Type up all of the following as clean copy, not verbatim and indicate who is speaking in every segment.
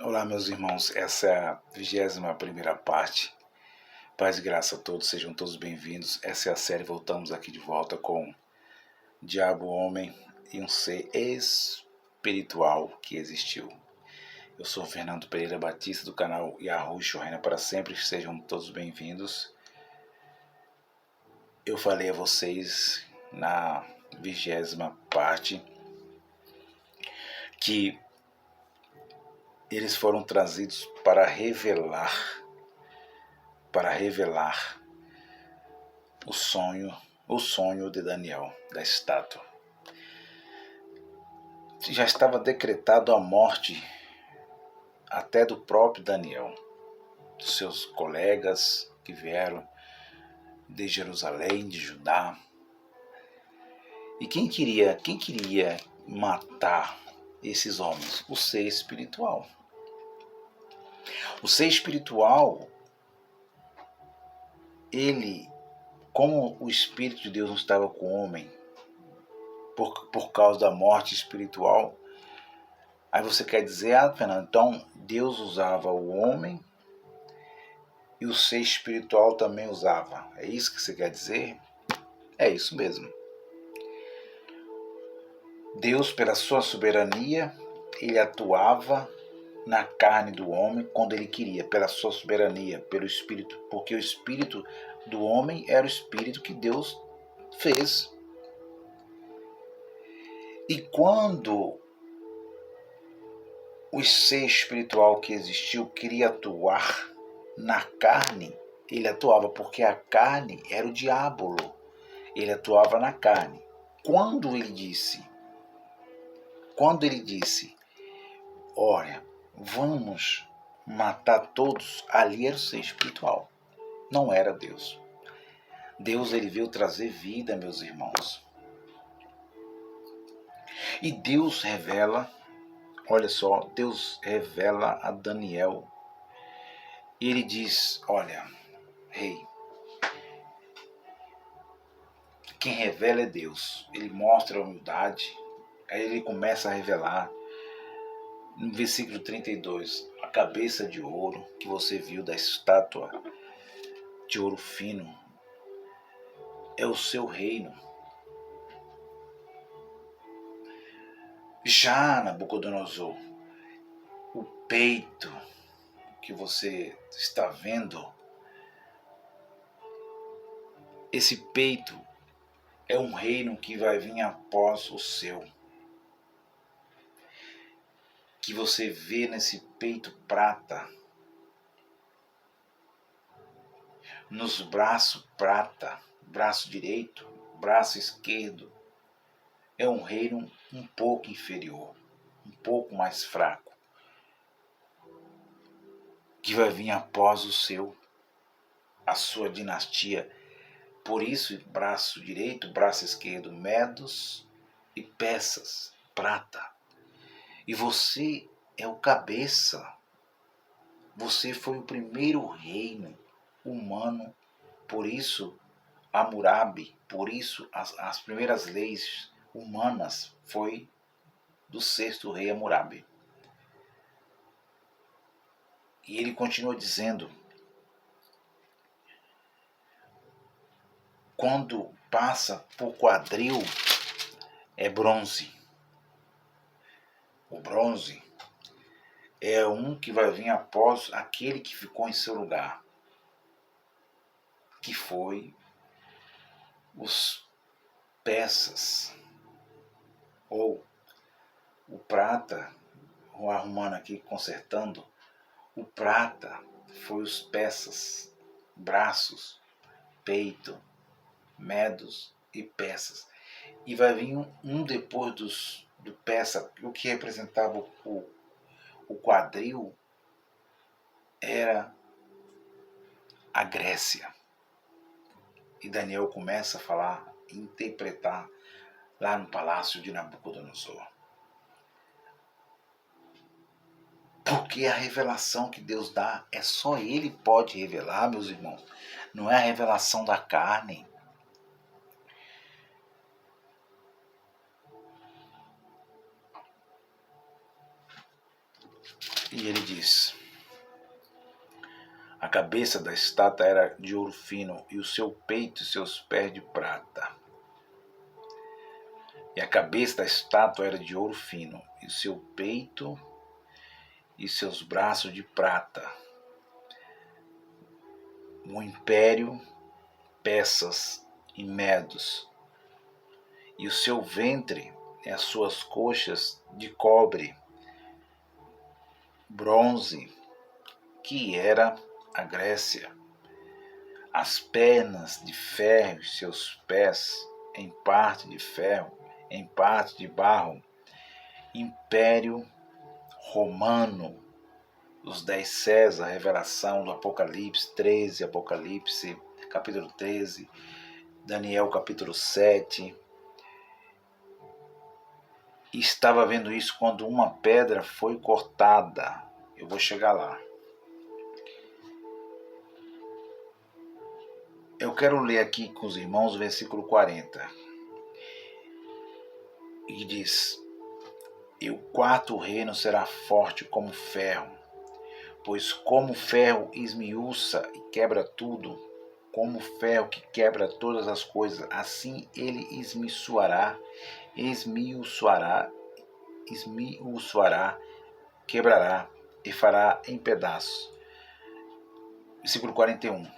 Speaker 1: Olá, meus irmãos, essa é a 21ª parte. Paz e graça a todos, sejam todos bem-vindos. Essa é a série, voltamos aqui de volta com Diabo, Homem e um Ser Espiritual que Existiu. Eu sou Fernando Pereira Batista, do canal Yahushua Reina para Sempre, sejam todos bem-vindos. Eu falei a vocês na 20ª parte que eles foram trazidos para revelar o sonho de Daniel, da estátua. Já estava decretado a morte até do próprio Daniel, dos seus colegas que vieram de Jerusalém, de Judá. E quem queria matar esses homens? O ser espiritual. O ser espiritual, ele, como o Espírito de Deus não estava com o homem, por causa da morte espiritual, aí você quer dizer, Fernando, então Deus usava o homem e o ser espiritual também usava. É isso que você quer dizer? É isso mesmo. Deus, pela sua soberania, ele atuava na carne do homem quando ele queria, pela sua soberania, pelo espírito, porque o espírito do homem era o espírito que Deus fez. E quando o ser espiritual que existiu queria atuar na carne, ele atuava, porque a carne era o diabo. Ele atuava na carne. Quando ele disse, olha, vamos matar todos, ali era o ser espiritual, não era Deus. Deus, ele veio trazer vida, meus irmãos. E Deus revela, olha só, Deus revela a Daniel. E ele diz, olha, rei, quem revela é Deus. Ele mostra a humildade, aí ele começa a revelar. No versículo 32, a cabeça de ouro que você viu da estátua de ouro fino é o seu reino. Já, Nabucodonosor, o peito que você está vendo, esse peito é um reino que vai vir após o seu. Que você vê nesse peito prata, nos braços prata, braço direito, braço esquerdo, é um reino um pouco inferior, um pouco mais fraco, que vai vir após o seu, a sua dinastia. Por isso, braço direito, braço esquerdo, medos e peças, prata. E você é o cabeça. Você foi o primeiro reino humano. Por isso, Hammurabi, por isso as primeiras leis humanas foi do 6º rei Hammurabi. E ele continua dizendo, quando passa por quadril, é bronze. O bronze é um que vai vir após aquele que ficou em seu lugar, que foi os persas, ou o prata, arrumando aqui, consertando, o prata foi os persas, braços, peito, medos e peças. E vai vir um depois do peça, o que representava o quadril era a Grécia. E Daniel começa a falar, interpretar lá no palácio de Nabucodonosor. Porque a revelação que Deus dá, é só Ele pode revelar, meus irmãos. Não é a revelação da carne. E ele diz: a cabeça da estátua era de ouro fino, e o seu peito e seus pés de prata. E a cabeça da estátua era de ouro fino, e o seu peito e seus braços de prata. O império, peças e medos. E o seu ventre e as suas coxas de cobre, bronze, que era a Grécia. As pernas de ferro e seus pés, em parte de ferro, em parte de barro. Império Romano, os 10 César, revelação do Apocalipse 13, Apocalipse capítulo 13, Daniel capítulo 7. E estava vendo isso quando uma pedra foi cortada. Eu vou chegar lá. Eu quero ler aqui com os irmãos o versículo 40. E diz: e o quarto reino será forte como ferro, pois como ferro esmiuça e quebra tudo, como ferro que quebra todas as coisas, assim ele esmiuçará, quebrará e fará em pedaços. Versículo 41.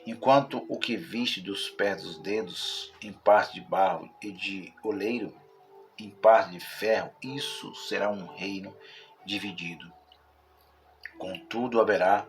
Speaker 1: Enquanto o que viste dos pés dos dedos, em parte de barro e de oleiro, em parte de ferro, isso será um reino dividido. Contudo, haverá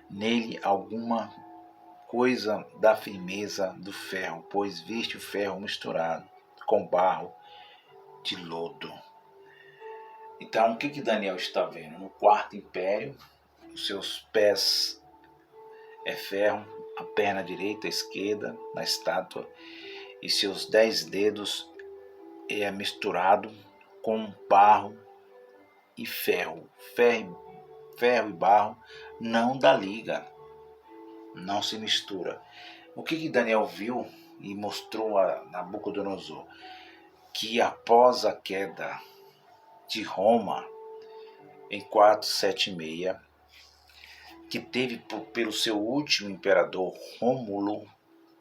Speaker 1: nele alguma coisa da firmeza do ferro, pois viste o ferro misturado com barro de lodo. Então, o que Daniel está vendo? No quarto império, os seus pés é ferro, a perna direita, a esquerda, na estátua, e seus 10 dedos é misturado com barro e ferro. Ferro e barro não dá liga, não se mistura. O que Daniel viu e mostrou a Nabucodonosor? Que após a queda de Roma, em 476, que teve pelo seu último imperador Rômulo,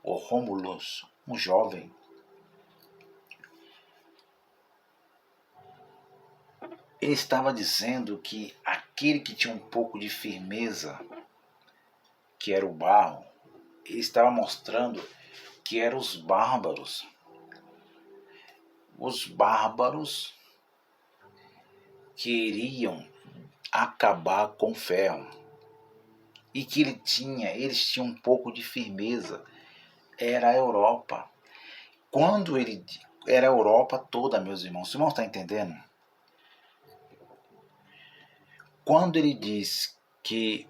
Speaker 1: ou Romulus, um jovem, ele estava dizendo que aquele que tinha um pouco de firmeza, que era o barro, ele estava mostrando que eram os bárbaros. Os bárbaros queriam acabar com o ferro. E que eles tinham um pouco de firmeza. Era a Europa. Quando ele... Era a Europa toda, meus irmãos. Os irmãos estão entendendo? Quando ele diz que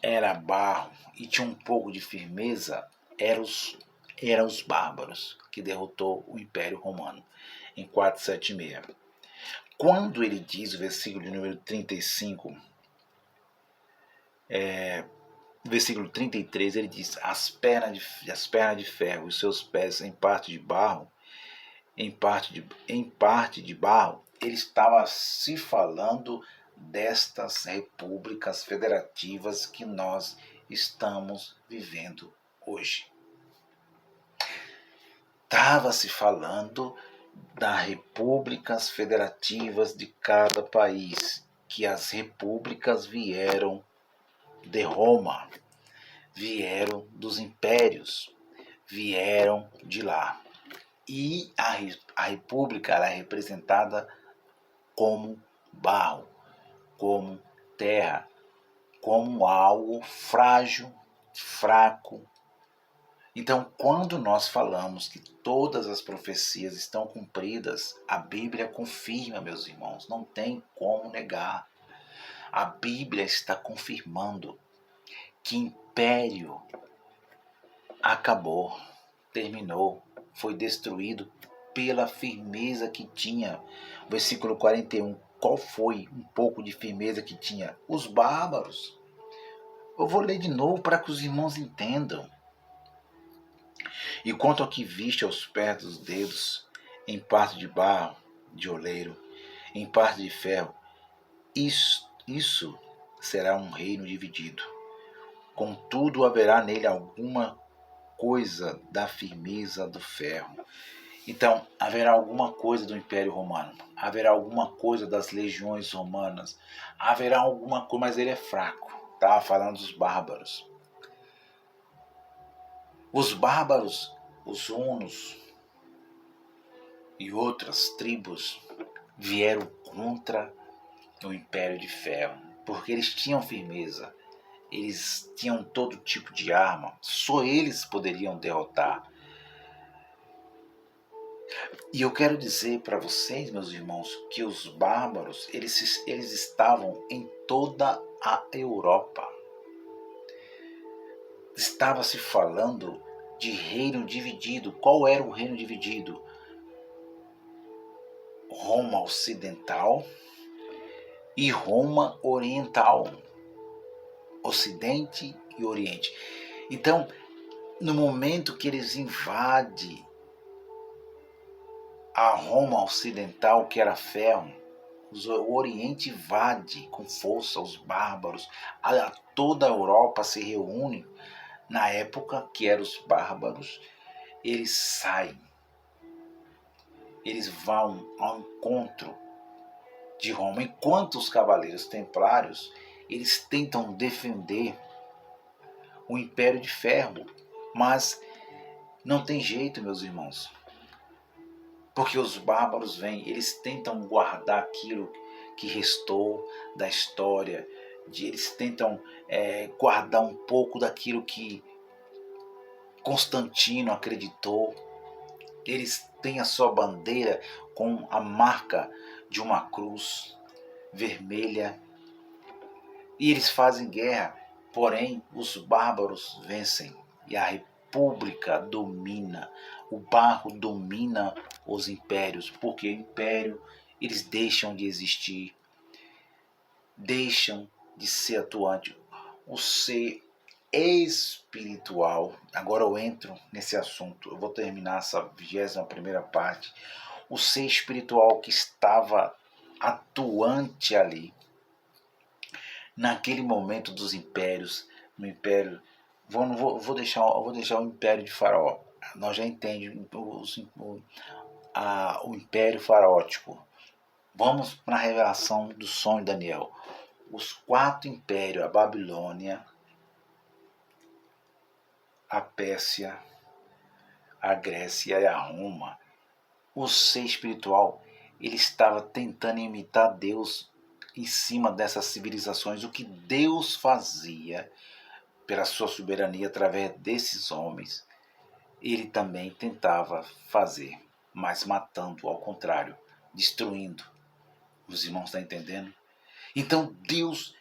Speaker 1: era barro e tinha um pouco de firmeza, eram os bárbaros que derrotou o Império Romano em 476. Quando ele diz, o versículo de número 35, versículo 33, ele diz: as pernas de ferro, os seus pés em parte de barro, em parte de barro. Ele estava se falando destas repúblicas federativas que nós estamos vivendo hoje. Estava se falando das repúblicas federativas de cada país, que as repúblicas vieram de Roma, vieram dos impérios, vieram de lá. E a república era representada como barro, como terra, como algo frágil, fraco. Então, quando nós falamos que todas as profecias estão cumpridas, a Bíblia confirma, meus irmãos, não tem como negar. A Bíblia está confirmando que império acabou, terminou, foi destruído pela firmeza que tinha. Versículo 41, qual foi um pouco de firmeza que tinha? Os bárbaros. Eu vou ler de novo para que os irmãos entendam. E quanto ao que viste aos pés dos dedos, em parte de barro, de oleiro, em parte de ferro, Isso será um reino dividido. Contudo, haverá nele alguma coisa da firmeza do ferro. Então, haverá alguma coisa do Império Romano, haverá alguma coisa das legiões romanas, haverá alguma coisa, mas ele é fraco. Estava falando dos bárbaros. Os bárbaros, os hunos e outras tribos vieram contra o Império de Ferro, porque eles tinham firmeza, eles tinham todo tipo de arma, só eles poderiam derrotar. E eu quero dizer para vocês, meus irmãos, que os bárbaros, eles estavam em toda a Europa. Estava se falando de reino dividido. Qual era o reino dividido? Roma Ocidental e Roma Oriental. Ocidente e Oriente. Então, no momento que eles invadem a Roma Ocidental, que era ferro, o Oriente invade com força os bárbaros, toda a Europa se reúne. Na época que eram os bárbaros, eles saem, eles vão ao encontro de Roma, enquanto os cavaleiros templários, eles tentam defender o Império de Ferro, mas não tem jeito, meus irmãos, porque os bárbaros vêm, eles tentam guardar aquilo que restou da história, eles tentam guardar um pouco daquilo que Constantino acreditou. Eles têm a sua bandeira com a marca de uma cruz vermelha e eles fazem guerra, porém os bárbaros vencem e a república domina, o barro domina os impérios, porque o império, eles deixam de existir, deixam de ser atuante. O ser espiritual, agora eu entro nesse assunto, eu vou terminar essa 21ª parte. O ser espiritual que estava atuante ali, naquele momento dos impérios, no império, eu vou deixar o império de Faraó. Nós já entendemos o império faraótico. Vamos para a revelação do sonho de Daniel. Os 4 impérios, a Babilônia, a Pérsia, a Grécia e a Roma, o ser espiritual, ele estava tentando imitar Deus em cima dessas civilizações. O que Deus fazia pela sua soberania através desses homens, ele também tentava fazer, mas matando, ao contrário, destruindo. Os irmãos estão entendendo? Então Deus,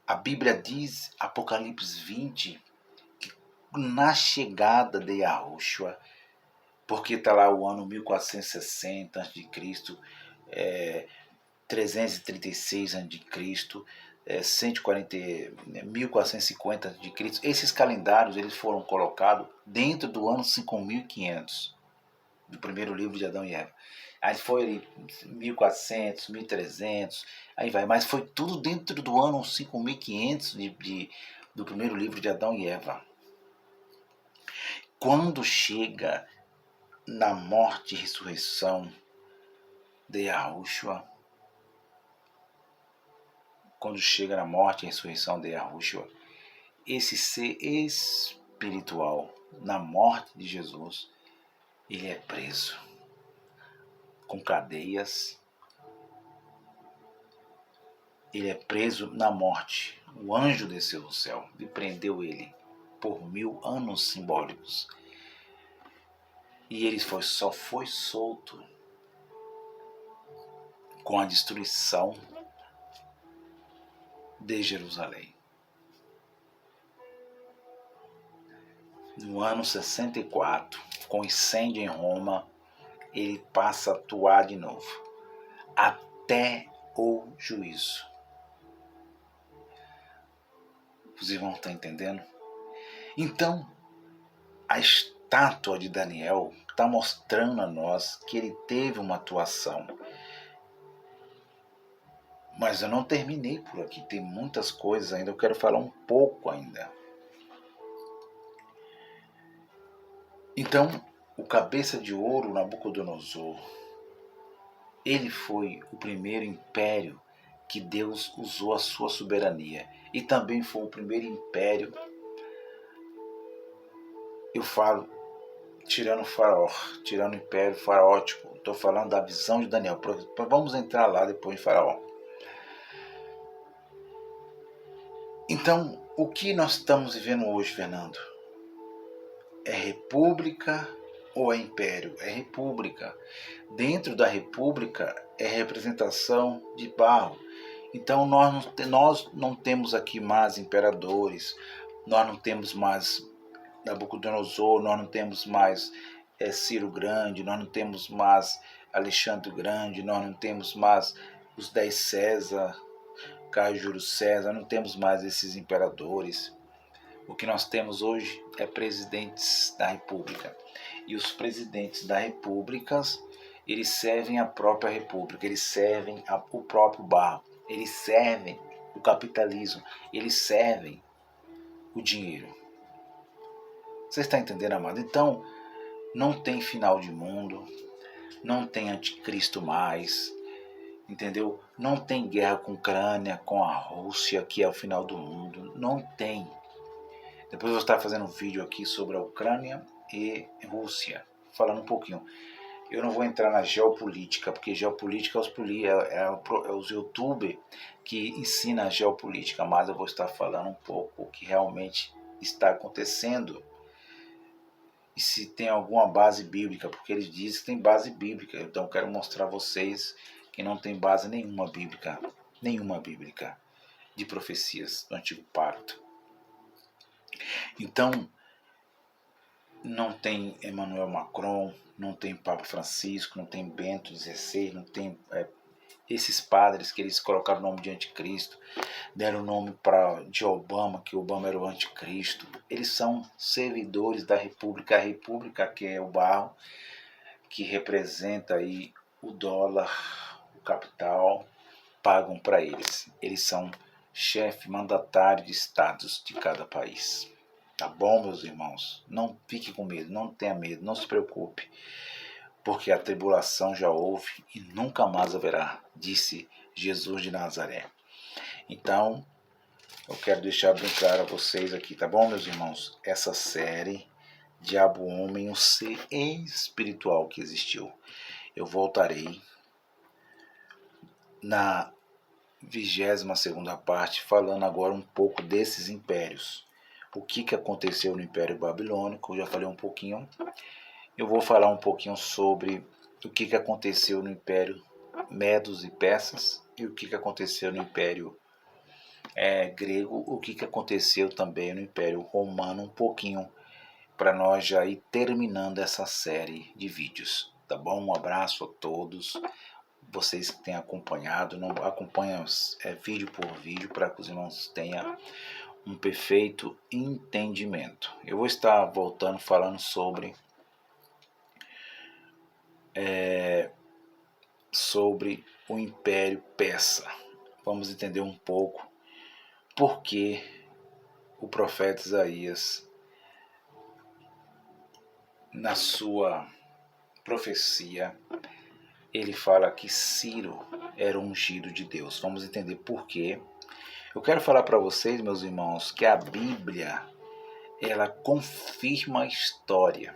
Speaker 1: a Bíblia diz, Apocalipse 20, que na chegada de Yahushua, porque está lá o ano 1460 a.C., 336 a.C., 140, 1450 a.C. Esses calendários eles foram colocados dentro do ano 5500, do primeiro livro de Adão e Eva. Aí foi ali 1400, 1300, aí vai, mas foi tudo dentro do ano 5500 do primeiro livro de Adão e Eva. Quando chega na morte e ressurreição de Yahushua, quando chega na morte e ressurreição de Yahushua, esse ser espiritual, na morte de Jesus, ele é preso com cadeias, ele é preso na morte. O anjo desceu do céu e prendeu ele por 1000 anos simbólicos. E ele só foi solto com a destruição de Jerusalém. No ano 64, com incêndio em Roma, ele passa a atuar de novo, até o juízo. Os irmãos estão entendendo? Então, a estátua de Daniel está mostrando a nós que ele teve uma atuação. Mas eu não terminei por aqui, tem muitas coisas ainda, eu quero falar um pouco ainda. Então, o cabeça de ouro, Nabucodonosor, ele foi o primeiro império que Deus usou a sua soberania. E também foi o primeiro império, eu falo, tirando o faraó, tirando o império faraótico. Estou falando da visão de Daniel. Vamos entrar lá depois em faraó. Então, o que nós estamos vivendo hoje, Fernando? É república ou é império? É república. Dentro da república é representação de barro. Então nós não temos aqui mais imperadores, nós não temos mais Nabucodonosor, nós não temos mais Ciro Grande, nós não temos mais Alexandre Grande, nós não temos mais os 10 César, Caio Júlio César, não temos mais esses imperadores. O que nós temos hoje é presidentes da República. E os presidentes da República, eles servem a própria República, eles servem o próprio barro, eles servem o capitalismo, eles servem o dinheiro. Você está entendendo, amado? Então, não tem final de mundo, não tem anticristo mais, entendeu? Não tem guerra com a Ucrânia, com a Rússia, que é o final do mundo, não tem. Depois eu vou estar fazendo um vídeo aqui sobre a Ucrânia e Rússia, falando um pouquinho. Eu não vou entrar na geopolítica, porque geopolítica é os youtubers que ensinam a geopolítica, mas eu vou estar falando um pouco o que realmente está acontecendo e se tem alguma base bíblica, porque eles dizem que tem base bíblica. Então eu quero mostrar a vocês que não tem base nenhuma bíblica de profecias do Antigo Pacto. Então, não tem Emmanuel Macron, não tem Papa Francisco, não tem Bento XVI, não tem esses padres que eles colocaram o nome de anticristo, deram o nome de Obama, que Obama era o anticristo. Eles são servidores da República, a República que é o barro, que representa aí o dólar, o capital, pagam para eles. Eles são chefe mandatário de estados de cada país. Tá bom, meus irmãos? Não fique com medo, não tenha medo, não se preocupe, porque a tribulação já houve e nunca mais haverá, disse Jesus de Nazaré. Então, eu quero deixar bem claro a vocês aqui, tá bom, meus irmãos? Essa série, Diabo, Homem, o ser espiritual que existiu. Eu voltarei na 22ª parte, falando agora um pouco desses impérios. O que aconteceu no Império Babilônico, eu já falei um pouquinho. Eu vou falar um pouquinho sobre o que aconteceu no Império Medos e Persas e o que aconteceu no Império grego, o que aconteceu também no Império Romano, um pouquinho, para nós já ir terminando essa série de vídeos. Tá bom? Um abraço a todos. Vocês que têm acompanhado, não acompanham vídeo por vídeo, para que os irmãos tenham um perfeito entendimento. Eu vou estar voltando falando sobre o Império Persa. Vamos entender um pouco por que o profeta Isaías, na sua profecia, ele fala que Ciro era ungido de Deus. Vamos entender por quê. Eu quero falar para vocês, meus irmãos, que a Bíblia, ela confirma a história.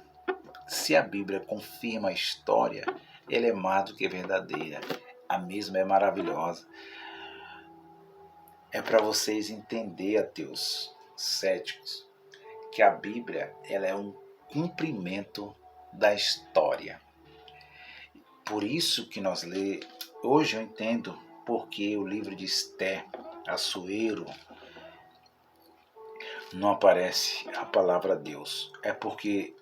Speaker 1: Se a Bíblia confirma a história, ela é mais do que verdadeira. A mesma é maravilhosa. É para vocês entenderem, ateus céticos, que a Bíblia, ela é um cumprimento da história. Por isso que nós lemos, hoje eu entendo porque o livro de Esther, Assuero, não aparece a palavra Deus. É porque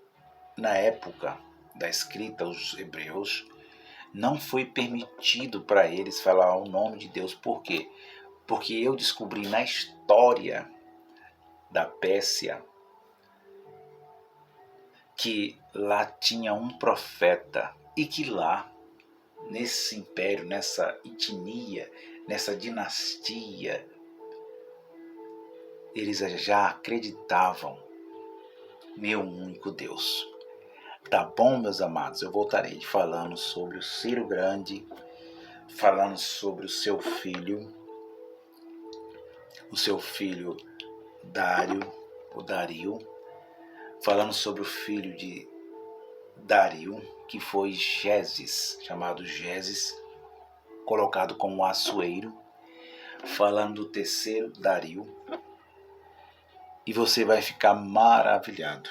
Speaker 1: na época da escrita, os hebreus, não foi permitido para eles falar o nome de Deus. Por quê? Porque eu descobri na história da Pérsia que lá tinha um profeta e que lá, nesse império, nessa etnia nessa dinastia, eles já acreditavam meu único Deus. Tá bom, meus amados? Eu voltarei falando sobre o Ciro Grande, falando sobre o seu filho Dário, o Dario, falando sobre o filho de Dario, que foi Gezes, chamado Gezes, colocado como Assuero, falando do terceiro Dario, e você vai ficar maravilhado.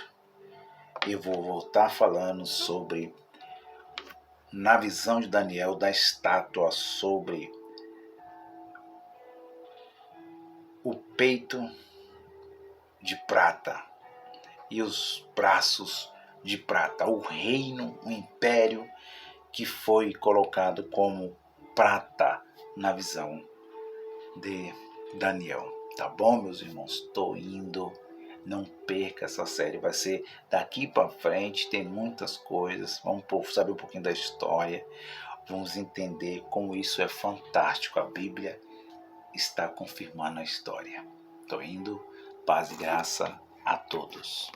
Speaker 1: Eu vou voltar falando sobre, na visão de Daniel, da estátua, sobre o peito de prata e os braços de prata, o reino, o império que foi colocado como prata na visão de Daniel. Tá bom, meus irmãos? Tô indo. Não perca essa série, vai ser daqui para frente, tem muitas coisas. Vamos saber um pouquinho da história, vamos entender como isso é fantástico. A Bíblia está confirmando a história. Tô indo. Paz e graça a todos.